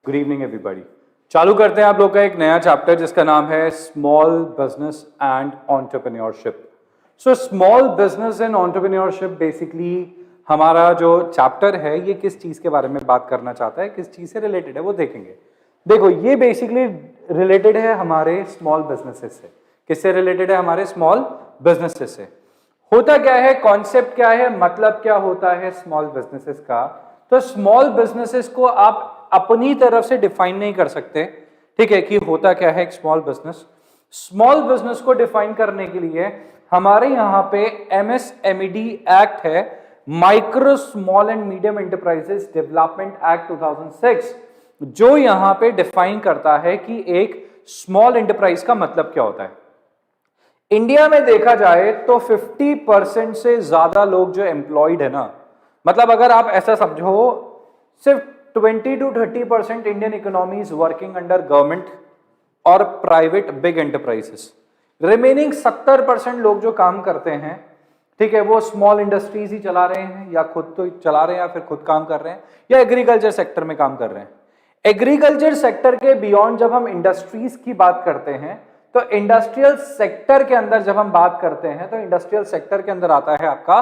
Good evening everybody. चालू करते हैं आप लोग का एक नया चैप्टर जिसका नाम है small business and entrepreneurship. So small business and entrepreneurship basically हमारा जो चैप्टर है ये किस चीज के बारे में बात करना चाहता है, किस चीज से रिलेटेड है वो देखेंगे। देखो ये बेसिकली रिलेटेड है हमारे स्मॉल बिजनेसेस से। किससे रिलेटेड है? हमारे स्मॉल बिजनेसेस से। होता क्या है, कॉन्सेप्ट क्या है, मतलब क्या होता है स्मॉल बिजनेसेस का। तो स्मॉल बिजनेसेस को आप अपनी तरफ से डिफाइन नहीं कर सकते, ठीक है, कि होता क्या है एक स्मॉल बिजनेस। स्मॉल बिजनेस को डिफाइन करने के लिए हमारे यहां पे MSMED एक्ट है, micro small and medium enterprises development act 2006, जो यहां पे डिफाइन करता है कि एक स्मॉल एंटरप्राइज का मतलब क्या होता है। इंडिया में देखा जाए तो 50% से ज्यादा लोग जो एम्प्लॉयड है ना, मतलब अगर आप ऐसा समझो सिर्फ 20 to 30% Indian economy is working under government और प्राइवेट बिग एंटरप्राइजेस। रिमेनिंग 70% लोग जो काम करते हैं, ठीक है, वो स्मॉल इंडस्ट्रीज ही चला रहे हैं या खुद तो चला रहे हैं या फिर खुद काम कर रहे हैं या एग्रीकल्चर सेक्टर में काम कर रहे हैं। एग्रीकल्चर सेक्टर के बियॉन्ड जब हम इंडस्ट्रीज की बात करते हैं तो इंडस्ट्रियल सेक्टर के अंदर जब हम बात करते हैं तो इंडस्ट्रियल सेक्टर के अंदर आता है आपका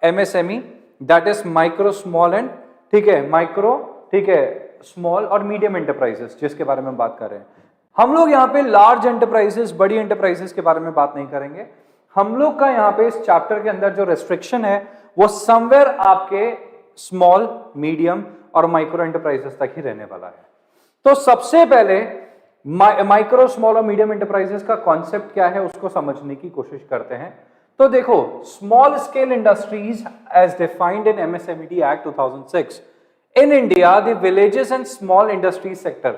MSME, that is micro small and, ठीक है, माइक्रो, ठीक है, स्मॉल और मीडियम एंटरप्राइजेस जिसके बारे में हम बात कर रहे हैं। हम लोग यहाँ पे लार्ज एंटरप्राइजेस, बड़ी एंटरप्राइजेस के बारे में बात नहीं करेंगे। हम लोग का यहाँ पे इस चैप्टर के अंदर जो रेस्ट्रिक्शन है वो समवेयर आपके स्मॉल, मीडियम और माइक्रो एंटरप्राइजेस तक ही रहने वाला है। तो सबसे पहले माइक्रो, स्मॉल और मीडियम एंटरप्राइजेस का कॉन्सेप्ट क्या है उसको समझने की कोशिश करते हैं। तो देखो, small scale industries as defined in MSMED act 2006 in India, the villages and small industries sector.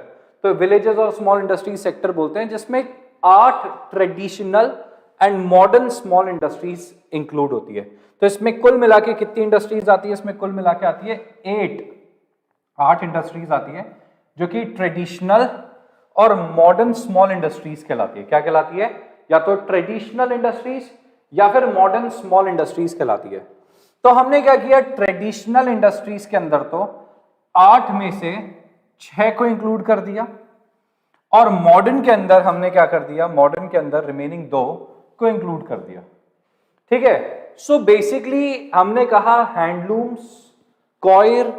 तो विलेजेस और स्मॉल इंडस्ट्रीज सेक्टर बोलते हैं जिसमें 8 traditional and modern small industries include होती है। तो इसमें कुल मिला के कितनी इंडस्ट्रीज आती है? इसमें कुल मिला के आती है 8 इंडस्ट्रीज आती है जो कि ट्रेडिशनल और मॉडर्न स्मॉल इंडस्ट्रीज कहलाती है। क्या कहलाती है? या तो ट्रेडिशनल इंडस्ट्रीज या फिर मॉडर्न स्मॉल इंडस्ट्रीज कहलाती है। तो हमने क्या किया, ट्रेडिशनल इंडस्ट्रीज के अंदर तो 8 में से 6 को इंक्लूड कर दिया और मॉडर्न के अंदर हमने क्या कर दिया, मॉडर्न के अंदर रिमेनिंग 2 को इंक्लूड कर दिया, ठीक है। सो बेसिकली हमने कहा handlooms, coir,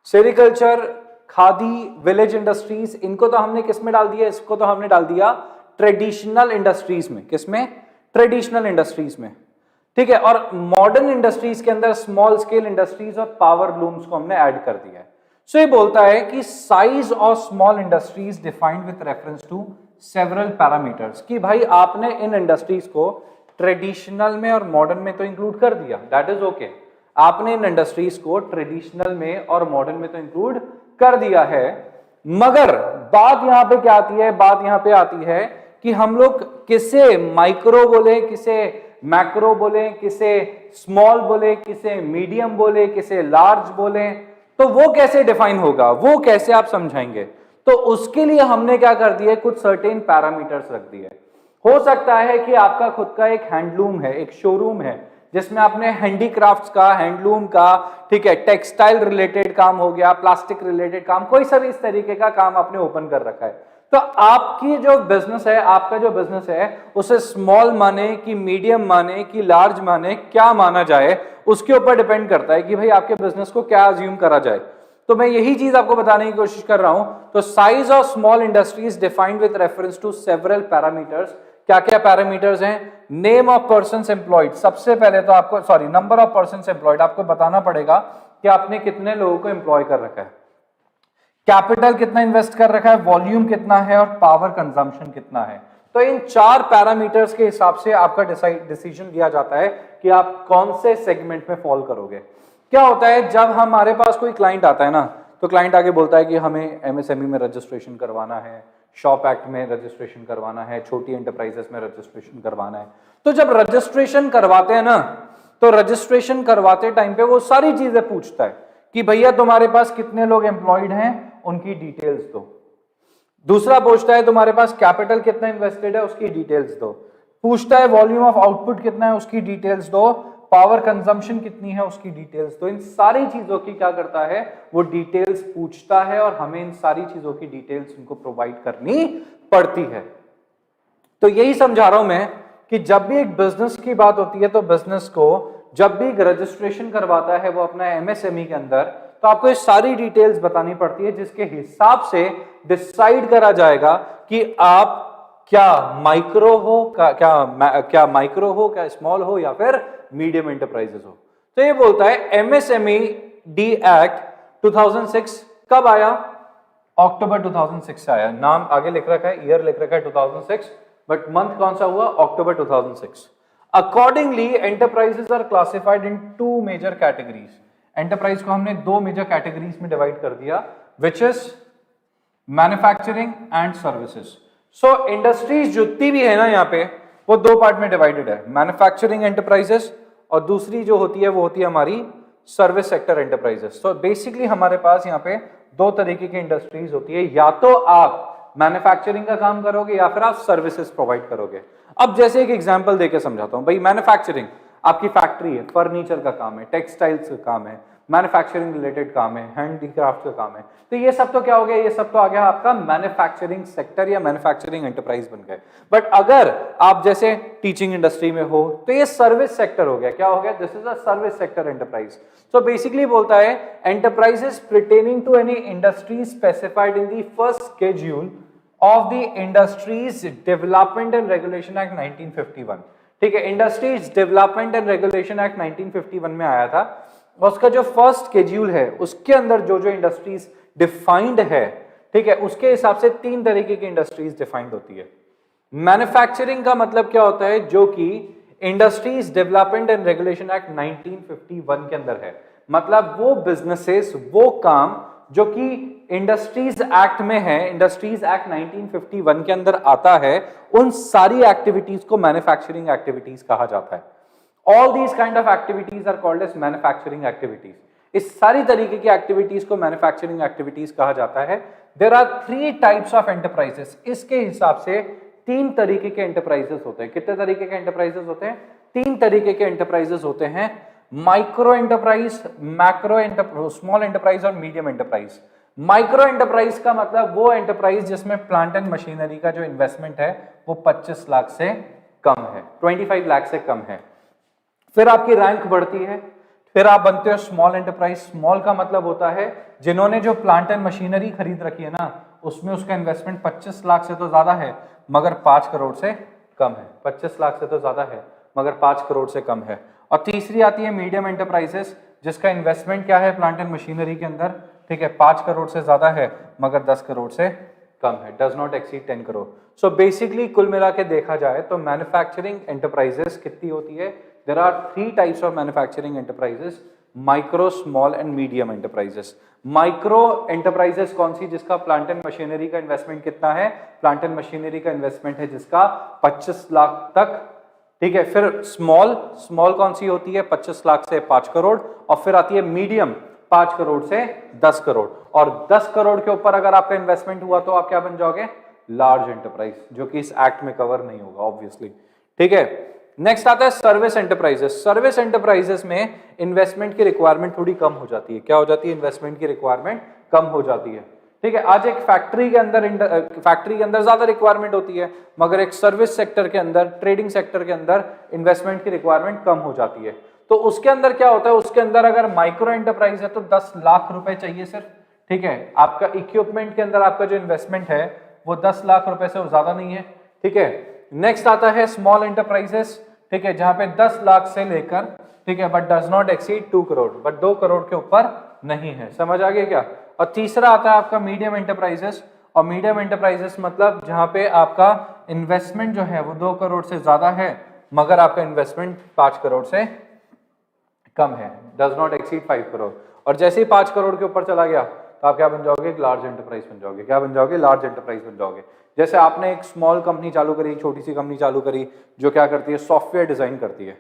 sericulture, khadi, village industries, इनको तो हमने किस में डाल दिया? इसको तो हमने डाल दिया ट्रेडिशनल इंडस्ट्रीज में। किसमें? ट्रेडिशनल इंडस्ट्रीज में, ठीक है। और मॉडर्न इंडस्ट्रीज के अंदर स्मॉल स्केल इंडस्ट्रीज और पावर लूम्स को हमने ऐड कर दिया है। सो ये बोलता है कि size of small industries defined with reference to several parameters, कि भाई आपने इन इंडस्ट्रीज को ट्रेडिशनल में और मॉडर्न में तो इंक्लूड कर दिया, दैट इज ओके। आपने इन इंडस्ट्रीज को ट्रेडिशनल में और मॉडर्न में तो इंक्लूड कर दिया है, मगर बात यहां पे क्या आती है? बात यहां पे आती है कि हम लोग किसे माइक्रो बोले, किसे मैक्रो बोले, किसे स्मॉल बोले, किसे मीडियम बोले, किसे लार्ज बोले, तो वो कैसे डिफाइन होगा, वो कैसे आप समझाएंगे? तो उसके लिए हमने क्या कर दिया, कुछ सर्टेन पैरामीटर्स रख दिए। हो सकता है कि आपका खुद का एक हैंडलूम है, एक शोरूम है जिसमें आपने हैंडीक्राफ्ट्स का, हैंडलूम का, ठीक है, टेक्सटाइल रिलेटेड काम हो गया, प्लास्टिक रिलेटेड काम, कोई सा भी इस तरीके का काम आपने ओपन कर रखा है। तो आपकी जो बिजनेस है, आपका जो बिजनेस है, उसे स्मॉल माने कि मीडियम माने कि लार्ज माने, क्या माना जाए, उसके ऊपर डिपेंड करता है कि भाई आपके बिजनेस को क्या अज्यूम करा जाए। तो मैं यही चीज आपको बताने की कोशिश कर रहा हूं। तो size of small industries defined with reference to several parameters. क्या क्या पैरामीटर्स हैं? नेम ऑफ पर्सन्स एम्प्लॉयड, सबसे पहले तो आपको, sorry, number of persons employed, आपको बताना पड़ेगा कि आपने कितने लोगों को एम्प्लॉय कर रखा है, कैपिटल कितना इन्वेस्ट कर रखा है, वॉल्यूम कितना है और पावर कंजम्पशन कितना है। तो इन 4 पैरामीटर्स के हिसाब से आपका डिसीजन लिया जाता है कि आप कौन से सेगमेंट में फॉल करोगे। क्या होता है, जब हमारे पास कोई क्लाइंट आता है ना, तो क्लाइंट आगे बोलता है कि हमें MSME में रजिस्ट्रेशन करवाना है, शॉप एक्ट में रजिस्ट्रेशन करवाना है, छोटी एंटरप्राइजेस में रजिस्ट्रेशन करवाना है। तो जब रजिस्ट्रेशन करवाते हैं ना, तो रजिस्ट्रेशन करवाते टाइम पे वो सारी चीजें पूछता है कि भैया तुम्हारे पास कितने लोग एम्प्लॉयड हैं, उनकी डिटेल्स दो। दूसरा पूछता है तुम्हारे पास कैपिटल कितना इन्वेस्टेड है, उसकी डिटेल्स दो। पूछता है वॉल्यूम ऑफ आउटपुट कितना है, उसकी डिटेल्स दो। पावर कंजम्पशन कितनी है उसकी डिटेल्स। तो इन सारी चीजों की क्या करता है, वो डिटेल्स पूछता है और हमें इन सारी चीजों की डिटेल्स उनको प्रोवाइड करनी पड़ती है। तो यही समझा रहा हूं मैं कि जब भी एक बिजनेस की बात होती है तो बिजनेस को जब भी रजिस्ट्रेशन करवाता है वो अपना एमएसएमई के अंदर, तो आपको ये सारी डिटेल्स बतानी पड़ती है जिसके हिसाब से डिसाइड करा जाएगा कि आप क्या माइक्रो हो, क्या माइक्रो हो, क्या स्मॉल हो, या फिर मीडियम एंटरप्राइजेस हो। तो ये बोलता है एमएसएमई डी एक्ट 2006 कब आया, अक्टूबर 2006 से आया। नाम आगे लिख रखा है, ईयर लिख रखा है 2006, बट मंथ कौन सा हुआ, October 2006। Accordingly enterprises are classified in two major categories. Enterprise को हमने दो मेजर कैटेगरीज में डिवाइड कर दिया, which is manufacturing and services. So industries जितनी भी है ना यहाँ पे, वो दो पार्ट में डिवाइडेड है, मैन्युफैक्चरिंग एंटरप्राइजेस और दूसरी जो होती है वो होती है हमारी सर्विस सेक्टर एंटरप्राइजेस। तो बेसिकली हमारे पास यहाँ पे दो तरीके की इंडस्ट्रीज होती है, या तो आप मैन्युफैक्चरिंग का काम करोगे या फिर आप सर्विसेज प्रोवाइड करोगे। अब जैसे एक एग्जांपल देके समझाता हूं भाई, मैन्युफैक्चरिंग आपकी फैक्ट्री है, फर्नीचर का काम है, टेक्सटाइल्स का काम है, मैन्युफैक्चरिंग रिलेटेड काम है, हैंडीक्राफ्ट का काम है, तो ये सब तो क्या हो गया, ये सब तो आ गया आपका मैन्युफैक्चरिंग सेक्टर या मैन्युफैक्चरिंग एंटरप्राइज बन गए। बट अगर आप जैसे टीचिंग इंडस्ट्री में हो तो ये सर्विस सेक्टर हो गया, क्या हो गया, this is a service sector enterprise. तो बेसिकली बोलता है enterprises pertaining to any industry specified in the first schedule of the Industries Development and Regulation Act 1951। ठीक है, industries development and regulation act 1951 में आया था, और उसका जो फर्स्ट शेड्यूल है उसके अंदर जो जो इंडस्ट्रीज डिफाइंड है, ठीक है, उसके हिसाब से तीन तरीके की इंडस्ट्रीज डिफाइंड होती है। मैन्युफैक्चरिंग का मतलब क्या होता है, जो कि industries development and regulation act 1951 के अंदर है, मतलब वो बिजनेसेस, वो काम जो कि इंडस्ट्रीज एक्ट में है, इंडस्ट्रीज एक्ट 1951 के अंदर आता है, उन सारी एक्टिविटीज को मैन्युफैक्चरिंग एक्टिविटीज कहा जाता है। All these kind of activities are called as manufacturing activities. इस सारी तरीके की एक्टिविटीज को मैन्युफैक्चरिंग एक्टिविटीज कहा जाता है। There are three types of enterprises. इसके हिसाब से तीन तरीके के एंटरप्राइजेस होते हैं। कितने तरीके के एंटरप्राइजेस होते हैं, तीन तरीके के एंटरप्राइजेस होते हैं, micro enterprise, macro enterprise, small enterprise और मीडियम एंटरप्राइज। माइक्रो एंटरप्राइज का मतलब वो एंटरप्राइज जिसमें प्लांट एंड मशीनरी का जो इन्वेस्टमेंट है वो 25 लाख से कम है, 25 लाख से कम है। फिर आपकी रैंक बढ़ती है, फिर आप बनते हो स्मॉल एंटरप्राइज। स्मॉल का मतलब होता है जिन्होंने जो प्लांट एंड मशीनरी खरीद रखी है ना, उसमें उसका इन्वेस्टमेंट 25 लाख से तो ज्यादा है मगर 5 करोड़ से कम है। 25 लाख से तो ज्यादा है मगर 5 करोड़ से कम है। और तीसरी आती है मीडियम एंटरप्राइजेस, जिसका इन्वेस्टमेंट क्या है प्लांट एंड मशीनरी के अंदर, ठीक है, 5 करोड़ से ज्यादा है मगर 10 करोड़ से कम है, does not exceed 10 crore. So basically कुल मिला के देखा जाए तो मैन्युफैक्चरिंग एंटरप्राइजेस कितनी होती है, there are 3 types of manufacturing enterprises, micro, small and medium enterprises. Micro enterprises कौन सी, जिसका प्लांट एंड मशीनरी का इन्वेस्टमेंट कितना है, प्लांट एंड मशीनरी का इन्वेस्टमेंट है जिसका 25 लाख तक, ठीक है। फिर स्मॉल, स्मॉल कौन सी होती है, 25 लाख से 5 करोड़। और फिर आती है मीडियम, 5 करोड़ से 10 करोड़। और 10 करोड़ के ऊपर अगर आपका इन्वेस्टमेंट हुआ तो आप क्या बन जाओगे, लार्ज एंटरप्राइज, जो कि इस एक्ट में कवर नहीं होगा ऑब्वियसली, ठीक है। नेक्स्ट आता है सर्विस एंटरप्राइजेस। सर्विस एंटरप्राइजेस में इन्वेस्टमेंट की रिक्वायरमेंट थोड़ी कम हो जाती है। क्या हो जाती है, इन्वेस्टमेंट की रिक्वायरमेंट कम हो जाती है, ठीक है। आज एक फैक्ट्री के अंदर ज्यादा रिक्वायरमेंट होती है, मगर एक सर्विस सेक्टर के अंदर, ट्रेडिंग सेक्टर के अंदर इन्वेस्टमेंट की रिक्वायरमेंट कम हो जाती है। तो उसके अंदर क्या होता है, उसके अंदर अगर माइक्रो एंटरप्राइज है तो 10 लाख रुपए चाहिए सिर्फ, ठीक है। आपका इक्विपमेंट के अंदर आपका जो इन्वेस्टमेंट है वो 10 लाख रुपए से ज्यादा नहीं है, ठीक है। नेक्स्ट आता है स्मॉल एंटरप्राइजेस, ठीक है, जहां पे 10 लाख से लेकर, ठीक है, but does not exceed 2 crore, but 2 crore के ऊपर नहीं है। समझ आ गया क्या। और तीसरा आता है आपका मीडियम एंटरप्राइजेस। और मीडियम एंटरप्राइजेस मतलब जहां पे आपका इन्वेस्टमेंट जो है वो 2 करोड़ से ज्यादा है मगर आपका इन्वेस्टमेंट 5 करोड़ से कम है, डज नॉट एक्सीड 5 करोड़। और जैसे ही 5 करोड़ के ऊपर चला गया तो आप क्या बन जाओगे, एक लार्ज एंटरप्राइज बन जाओगे। क्या बन जाओगे, लार्ज एंटरप्राइज बन जाओगे। जैसे आपने एक स्मॉल कंपनी चालू करी, छोटी सी कंपनी चालू करी जो क्या करती है, सॉफ्टवेयर डिजाइन करती है,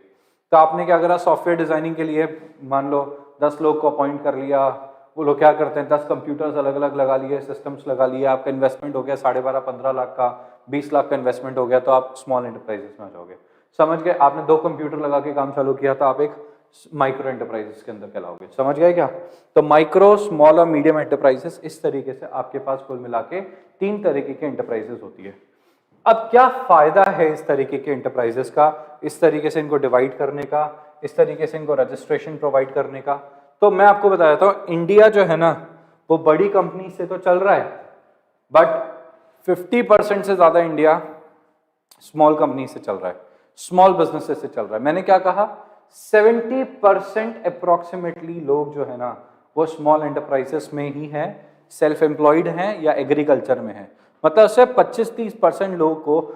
तो आपने क्या करा, सॉफ्टवेयर डिजाइनिंग के लिए मान लो 10 लोग को अपॉइंट कर लिया। वो लोग क्या करते हैं, 10 कंप्यूटर्स अलग अलग लगा लिए, सिस्टम्स लगा लिए, आपका इन्वेस्टमेंट हो गया 12.5-15 लाख का, 20 लाख का इन्वेस्टमेंट हो गया, तो आप स्मॉल एंटरप्राइजेस में आ जाओगे। समझ गए? आपने 2 कंप्यूटर लगा के काम चालू किया तो आप एक माइक्रो एंटरप्राइजेस के अंदर कहलाओगे। समझ गए क्या? तो माइक्रो, स्मॉल और मीडियम एंटरप्राइजेस, इस तरीके से आपके पास कुल मिला के 3 तरीके की एंटरप्राइजेस होती है। अब क्या फायदा है इस तरीके के एंटरप्राइजेस का, इस तरीके से इनको डिवाइड करने का, इस तरीके से इनको रजिस्ट्रेशन प्रोवाइड करने का? तो मैं आपको बता देता हूं, इंडिया जो है ना वो बड़ी कंपनी से तो चल रहा है, बट 50% से ज्यादा इंडिया स्मॉल कंपनी से चल रहा है, स्मॉल बिजनेसेस से चल रहा है। मैंने क्या कहा? 70% अप्रोक्सीमेटली लोग जो है ना वो स्मॉल एंटरप्राइजेस में ही हैं, सेल्फ एम्प्लॉयड हैं या एग्रीकल्चर में हैं। मतलब सिर्फ 25-30% लोगों को,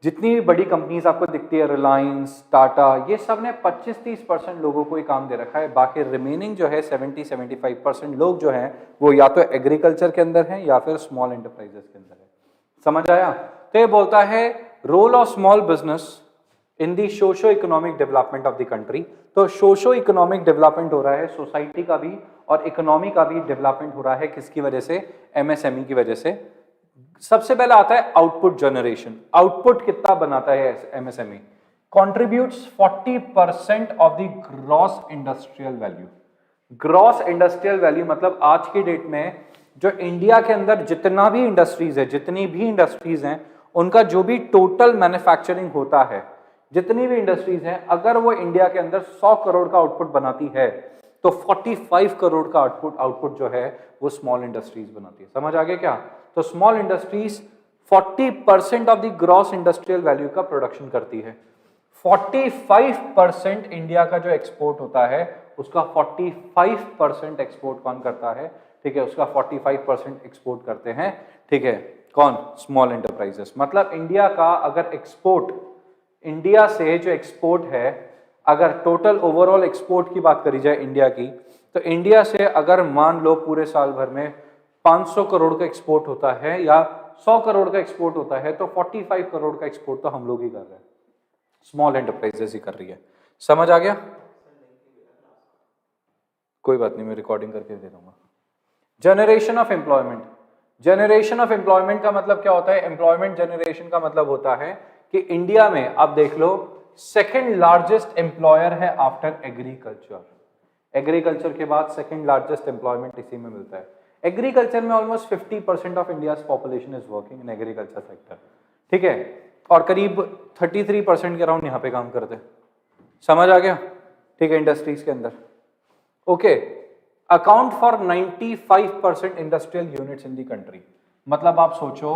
जितनी भी बड़ी कंपनीज आपको दिखती है, रिलायंस, टाटा, ये सब ने 25-30% लोगों को ही काम दे रखा है। बाकी रिमेनिंग जो है 70-75% लोग जो हैं वो या तो एग्रीकल्चर के अंदर हैं या फिर स्मॉल एंटरप्राइजेस के अंदर है। समझ आया? तो ये बोलता है role of small business in the socio economic development of the country. तो सोशो इकोनॉमिक डेवलपमेंट हो रहा है, सोसाइटी का भी और इकोनॉमी का भी डेवलपमेंट हो रहा है। किसकी वजह से? एमएसएमई की वजह से। सबसे पहला आता है आउटपुट जनरेशन। आउटपुट कितना बनाता है MSME? Contributes 40% of the gross industrial value. Gross industrial value मतलब आज की डेट में जो इंडिया के अंदर जितना भी इंडस्ट्रीज है, जितनी भी इंडस्ट्रीज हैं, उनका जो भी टोटल मैन्युफैक्चरिंग होता है, जितनी भी इंडस्ट्रीज हैं, अगर वो इंडिया के अंदर 100 करोड़ का आउटपुट बनाती है तो 45 करोड़ का आउटपुट जो है वो स्मॉल इंडस्ट्रीज बनाती है। समझ आ गया क्या? तो small industries 40% of the gross industrial value का प्रोडक्शन करती है। 45% इंडिया का जो एक्सपोर्ट होता है उसका 45% एक्सपोर्ट कौन करता है? ठीक है, उसका 45% एक्सपोर्ट करते हैं। ठीक है, कौन? Small enterprises. मतलब इंडिया का अगर एक्सपोर्ट, इंडिया से जो एक्सपोर्ट है, अगर टोटल ओवरऑल एक्सपोर्ट की बात करी जाए इंडिया की, तो इंडिया से अगर मान लो पूरे साल भर में 500 करोड़ का एक्सपोर्ट होता है या 100 करोड़ का एक्सपोर्ट होता है, तो 45 करोड़ का एक्सपोर्ट तो हम लोग ही कर रहे हैं, स्मॉल एंटरप्राइजेस ही कर रही है। समझ आ गया? कोई बात नहीं, मैं रिकॉर्डिंग करके दे दूंगा। Generation of employment. Generation of employment का मतलब क्या होता है? एम्प्लॉयमेंट जनरेशन का मतलब होता है कि इंडिया में आप देख लो सेकेंड लार्जेस्ट एम्प्लॉयर है आफ्टर एग्रीकल्चर। एग्रीकल्चर के बाद सेकेंड लार्जेस्ट एम्प्लॉयमेंट इसी में मिलता है। एग्रीकल्चर में almost 50% of India's population is working in agriculture sector. ठीक है, और करीब 33% के अराउंड यहाँ पे काम करते हैं। समझ आ गया? ठीक है, इंडस्ट्रीज के अंदर। Okay, account for 95% industrial units in the country. मतलब आप सोचो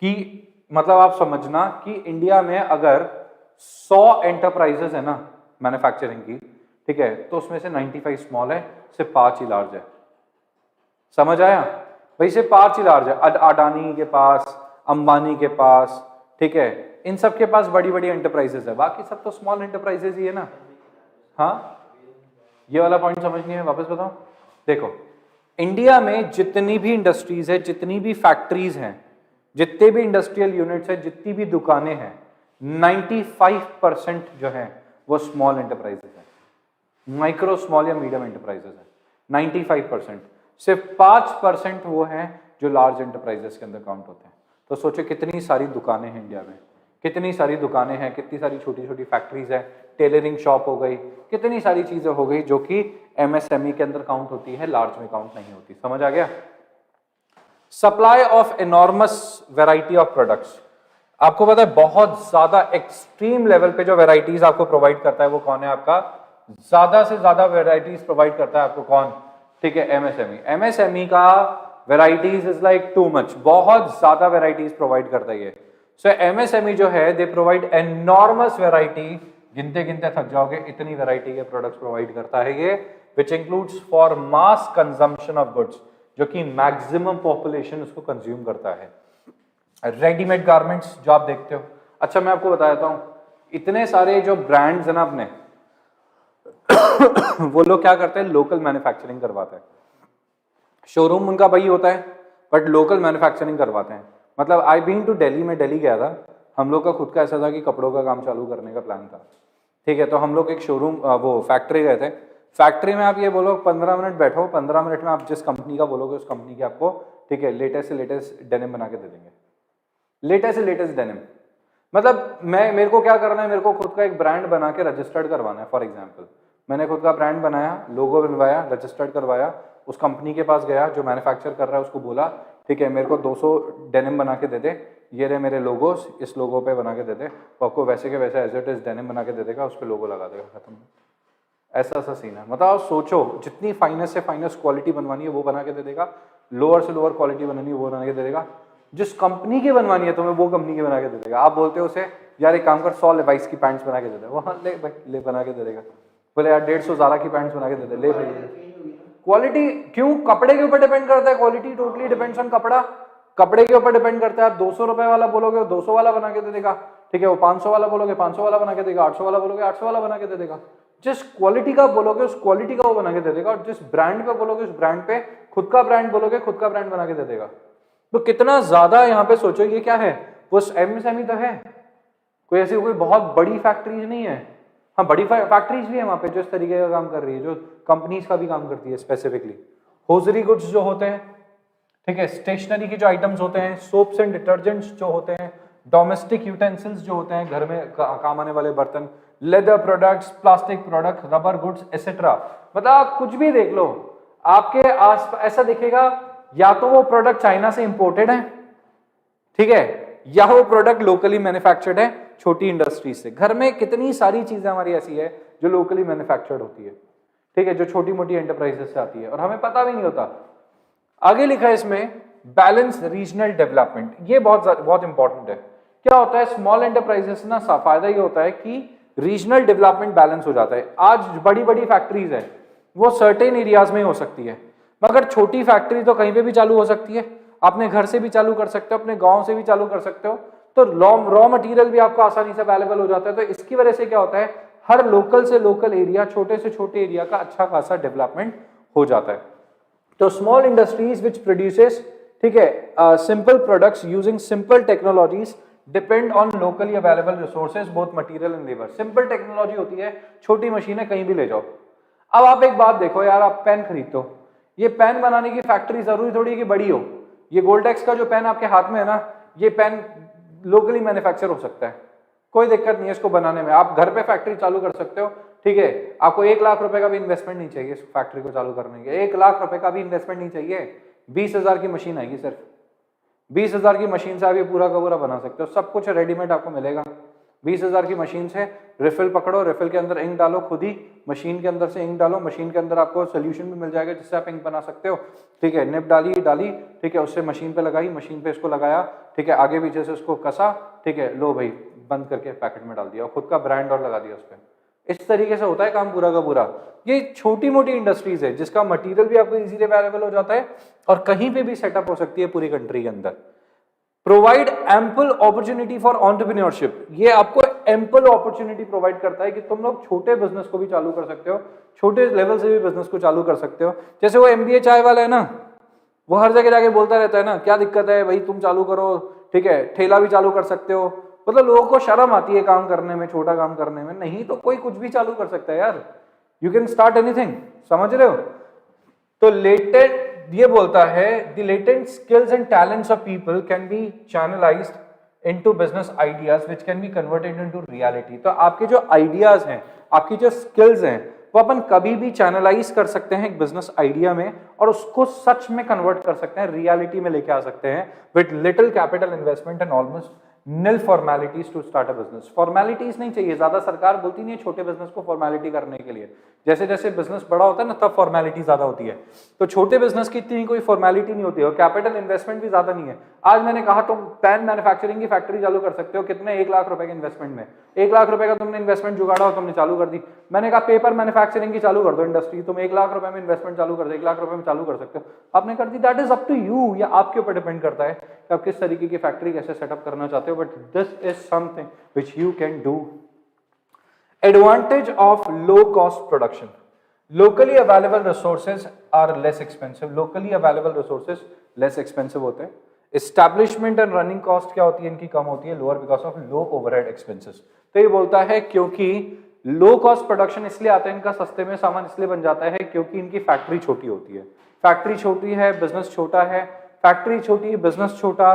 कि, मतलब आप समझना कि इंडिया में अगर 100 एंटरप्राइजेस है ना मैन्युफैक्चरिंग की, ठीक है, तो उसमें से 95 स्मॉल है, सिर्फ 5 ही लार्ज है। समझ आया? भाई सिर्फ 5 ही लार्ज है। अडानी के पास, अंबानी के पास, ठीक है, इन सब के पास बड़ी बड़ी एंटरप्राइजेस है, बाकी सब तो स्मॉल एंटरप्राइजेस ही है ना। हाँ, ये वाला पॉइंट समझ नहीं है, वापस बताओ। देखो, इंडिया में जितनी भी इंडस्ट्रीज है, जितनी भी फैक्ट्रीज हैं, जितने भी इंडस्ट्रियल यूनिट्स हैं, जितनी भी दुकानें हैं, 95% जो है वो स्मॉल एंटरप्राइजेस है, माइक्रो, स्मॉल या मीडियम एंटरप्राइजेस है। 95%, सिर्फ 5% वो हैं जो लार्ज एंटरप्राइजेस के अंदर काउंट होते हैं। तो सोचो कितनी सारी दुकानें हैं इंडिया में, कितनी सारी दुकानें हैं, कितनी सारी छोटी छोटी फैक्ट्रीज हैं, टेलरिंग शॉप हो गई, कितनी सारी चीजें हो गई जो कि एमएसएमई के अंदर काउंट होती है, लार्ज में काउंट नहीं होती। समझ आ गया? Supply of enormous variety of products. आपको पता है बहुत ज्यादा एक्सट्रीम लेवल पे जो वैरायटीज आपको प्रोवाइड करता है वो कौन है? आपका ज्यादा से ज्यादा वैरायटीज प्रोवाइड करता है आपको कौन? ठीक है, एमएसएमई। एमएसएमई का varieties is like too much, बहुत ज्यादा वैरायटीज प्रोवाइड करता है ये। सो एमएसएमई जो है दे प्रोवाइड एनॉर्मस वैरायटी, गिनते गिनते थक जाओगे, इतनी वैरायटी के प्रोडक्ट्स प्रोवाइड करता है ये, which includes for mass consumption of goods, जो कि मैक्सिमम पॉपुलेशन उसको कंज्यूम करता है। रेडीमेड गारमेंट्स जो आप देखते हो। अच्छा, मैं आपको बता देता हूं, इतने सारे जो ब्रांड्स हैं ना अपने वो लोग क्या करते हैं? लोकल मैन्युफैक्चरिंग करवाते हैं। शोरूम उनका वही होता है, बट लोकल मैन्युफैक्चरिंग करवाते हैं। मतलब आई बीन टू दिल्ली, में दिल्ली गया था, हम लोग का खुद का ऐसा था कि कपड़ों का काम चालू करने का प्लान था। ठीक है, तो हम लोग एक शोरूम, वो फैक्ट्री गए थे। फैक्ट्री में आप ये बोलो 15 मिनट बैठो, 15 मिनट में आप जिस कंपनी का बोलोगे उस कंपनी की आपको, ठीक है, लेटेस्ट से लेटेस्ट डेनिम बना के दे देंगे, लेटेस्ट से लेटेस्ट डेनिम। मतलब मेरे को क्या करना है, मेरे को खुद का एक ब्रांड बना के रजिस्टर्ड करवाना है। फॉर एग्जांपल मैंने खुद का ब्रांड बनाया, लोगो बनवाया, रजिस्टर्ड करवाया, उस कंपनी के पास गया जो मैन्युफैक्चर कर रहा है, उसको बोला ठीक है मेरे को 200 डेनिम बना के दे दे, ये रहे मेरे लोगोस, इस लोगो पे बना के दे दे, वो आपको वैसे के वैसे एज इट इज डेनिम बना के दे देगा, उस पर लोगो लगा देगा, खत्म। ऐसा सा सीन है। मतलब आप सोचो, जितनी फाइनेस्ट से फाइनेस्ट क्वालिटी बनवानी है वो बना के दे देगा, लोअर से लोअर क्वालिटी बनानी है वो बना के दे देगा, जिस कंपनी की बनवानी है तुम्हें वो कंपनी की बना के दे देगा। आप बोलते हो उसे यार एक काम कर 100 लेवाइस की पैंट्स बना के दे दे, वहाँ ले भाई ले बना के दे देगा। बोले यार 150 ज़ारा की पैंट्स बना के दे दे, ले भाई। क्वालिटी क्यों, कपड़े के ऊपर डिपेंड करता है, क्वालिटी टोटली डिपेंड्स ऑन कपड़ा, कपड़े के ऊपर डिपेंड करता है। आप 200 रुपए वाला बोलोगे 200 वाला बना के दे देगा, ठीक है, वो 500 वाला बोलोगे 500 वाला बना के देगा, 800 वाला बोलोगे 800 वाला बना के दे देगा। जिस क्वालिटी का बोलोगे उस क्वालिटी का वो बना के दे देगा, और जिस ब्रांड पे बोलोगे उस ब्रांड पे, खुद का ब्रांड बोलोगे खुद का ब्रांड बना के दे देगा। तो कितना ज्यादा यहाँ पे सोचो, ये क्या है, वो एमएसएमई तो है, कोई ऐसी कोई बहुत बड़ी फैक्ट्रीज नहीं है। हाँ बड़ी फैक्ट्रीज भी है वहां पे जो इस तरीके का काम कर रही है, जो कंपनीज का भी काम करती है। स्पेसिफिकली होजरी गुड्स जो होते हैं, ठीक है, स्टेशनरी के जो आइटम्स होते हैं, सोप्स एंड डिटर्जेंट्स जो होते हैं, डोमेस्टिक यूटेंसिल्स जो होते हैं, घर में काम आने वाले बर्तन, leather products, plastic product, rubber goods etcetera. मतलब आप कुछ भी देख लो, आपके आस ऐसा दिखेगा या तो वो प्रोडक्ट चाइना से इंपोर्टेड है, ठीक है, या वो प्रोडक्ट लोकली मैन्युफैक्चर्ड है छोटी इंडस्ट्री से। घर में कितनी सारी चीजें हमारी ऐसी है जो लोकली मैन्युफैक्चर्ड होती है, ठीक है, जो छोटी मोटी एंटरप्राइजेस से आती है और हमें पता भी नहीं होता। आगे लिखा है इसमें बैलेंस रीजनल डेवलपमेंट, ये बहुत इंपॉर्टेंट है। क्या होता है स्मॉल एंटरप्राइजेस ना, फायदा ये होता है कि रीजनल डेवलपमेंट बैलेंस हो जाता है। आज बड़ी बड़ी फैक्ट्रीज है वो सर्टेन एरियाज में हो सकती है, मगर छोटी फैक्ट्री तो कहीं पे भी चालू हो सकती है, अपने घर से भी चालू कर सकते हो, अपने गांव से भी चालू कर सकते हो, तो रॉ मटेरियल भी आपको आसानी से अवेलेबल हो जाता है। तो इसकी वजह से क्या होता है, हर लोकल से लोकल एरिया, छोटे से छोटे एरिया का अच्छा खासा डेवलपमेंट हो जाता है। तो स्मॉल इंडस्ट्रीज विच प्रोड्यूसेस, ठीक है, simple products using simple technologies depend on locally available resources both material and labour. Simple technology होती है, छोटी मशीनें कहीं भी ले जाओ। अब आप एक बात देखो यार, आप पेन खरीदते हो, ये पेन बनाने की फैक्ट्री जरूरी थोड़ी कि बड़ी हो। ये गोल्डेक्स का जो पेन आपके हाथ में है ना, ये पेन लोकली मैन्युफैक्चर हो सकता है, कोई दिक्कत नहीं है इसको बनाने में। आप घर पे फैक्ट्री चालू कर सकते हो, ठीक है, आपको 1 लाख रुपए का भी इन्वेस्टमेंट नहीं चाहिए इस फैक्ट्री को चालू करने के, 1 लाख रुपए का भी इन्वेस्टमेंट नहीं चाहिए, 20,000 की मशीन आएगी, सिर्फ 20,000 की मशीन से आप ये पूरा का पूरा बना सकते हो। सब कुछ रेडीमेड आपको मिलेगा। 20,000 की मशीन से रिफिल पकड़ो, रिफिल के अंदर इंक डालो, खुद ही मशीन के अंदर से इंक डालो, मशीन के अंदर आपको सोल्यूशन भी मिल जाएगा जिससे आप इंक बना सकते हो, ठीक है, निब डाली, ठीक है, उससे मशीन पे लगाई, मशीन पे इसको लगाया, ठीक है, आगे पीछे से उसको कसा, ठीक है, लो भाई बंद करके पैकेट में डाल दिया और खुद का ब्रांड और लगा दिया उस पर। इस तरीके से होता है काम पूरा का पूरा। ये छोटी मोटी इंडस्ट्रीज है जिसका मटेरियल भी आपको इजीली अवेलेबल हो जाता है और कहीं पे भी सेटअप हो सकती है पूरी कंट्री के अंदर। Provide ample opportunity for entrepreneurship, ये आपको एम्पल अपॉर्चुनिटी प्रोवाइड करता है कि तुम लोग छोटे बिजनेस को भी चालू कर सकते हो, छोटे लेवल से भी बिजनेस को चालू कर सकते हो। जैसे वो MBA चाय वाला है ना, वो हर जगह जाके बोलता रहता है ना, क्या दिक्कत है भाई तुम चालू करो, ठीक है, ठेला भी चालू कर सकते हो। मतलब लोगों को शर्म आती है काम करने में, छोटा काम करने में, नहीं तो कोई कुछ भी चालू कर सकता है यार, यू कैन स्टार्ट एनीथिंग, समझ रहे हो। तो लेटेंट, ये बोलता है the latent skills and talents of people can be channelised into business ideas which can be converted into reality. तो आपके जो आइडियाज हैं, आपकी जो स्किल्स हैं, वो अपन कभी भी चैनलाइज कर सकते हैं एक बिजनेस आइडिया में और उसको सच में कन्वर्ट कर सकते हैं, रियलिटी में लेके आ सकते हैं with little capital investment and almost nil formalities to start a business। Formalities नहीं चाहिए ज्यादा, सरकार बोलती नहीं है छोटे बिजनेस को फॉर्मेलिटी करने के लिए। जैसे जैसे बिजनेस बड़ा होता है ना तब फॉर्मेलिटी ज्यादा होती है, तो छोटे बिजनेस की इतनी कोई फॉर्मेलिटी नहीं होती है और कैपिटल इन्वेस्टमेंट भी ज्यादा नहीं है। आज मैंने कहा तुम पेन मैन्युफैक्चरिंग की फैक्ट्री चालू कर सकते हो, कितने 1 लाख रुपए के इन्वेस्टमेंट में, 1 लाख रुपए का तुमने इन्वेस्टमेंट जुगाड़ा और तुमने चालू कर दी। मैंने कहा पेपर मैन्युफैक्चरिंग की चालू कर दो इंडस्ट्री, तुम 1 लाख रुपए में इन्वेस्टमेंट चालू कर दो, 1 लाख रुपए में चालू कर सकते हो, आपने कर दी। That is up to you, या आपके ऊपर डिपेंड करता है कि आप किस तरीके की फैक्ट्री कैसे सेटअप करना चाहते हो, but this is something which you can do. Advantage of low cost production, locally available resources are less expensive, locally available resources less expensive होते हैं। establishment and running cost क्या होती है इनकी, कम होती है, lower because of low overhead expenses। तो ये बोलता है क्योंकि लो कॉस्ट प्रोडक्शन इसलिए आता है, इनका सस्ते में सामान इसलिए बन जाता है क्योंकि इनकी फैक्ट्री छोटी होती है। फैक्ट्री छोटी है, बिजनेस छोटा है, फैक्ट्री छोटी, बिजनेस छोटा,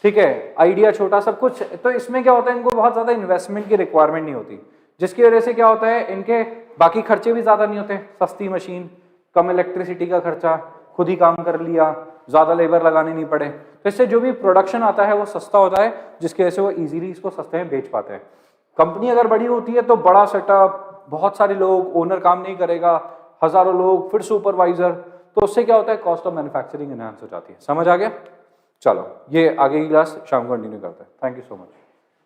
ठीक है, आइडिया छोटा, सब कुछ। तो इसमें क्या होता है, इनको बहुत ज़्यादा इन्वेस्टमेंट की रिक्वायरमेंट नहीं होती, जिसकी वजह से क्या होता है, इनके बाकी खर्चे भी ज़्यादा नहीं होते। सस्ती मशीन, कम इलेक्ट्रिसिटी का खर्चा, खुद ही काम कर लिया, ज़्यादा लेबर लगानी नहीं पड़े, तो इससे जो भी प्रोडक्शन आता है वो सस्ता होता है, जिसकी वजह से वो इजीली इसको सस्ते में बेच पाते हैं। कंपनी अगर बड़ी होती है तो बड़ा सेटअप, बहुत सारे लोग, ओनर काम नहीं करेगा, हज़ारों लोग, फिर सुपरवाइजर, तो उससे क्या होता है, कॉस्ट ऑफ मैन्युफैक्चरिंग एनहांस हो जाती है। समझ आ गया? चलो, ये आगे की क्लास शाम को कंटिन्यू करते हैं। Thank you so much.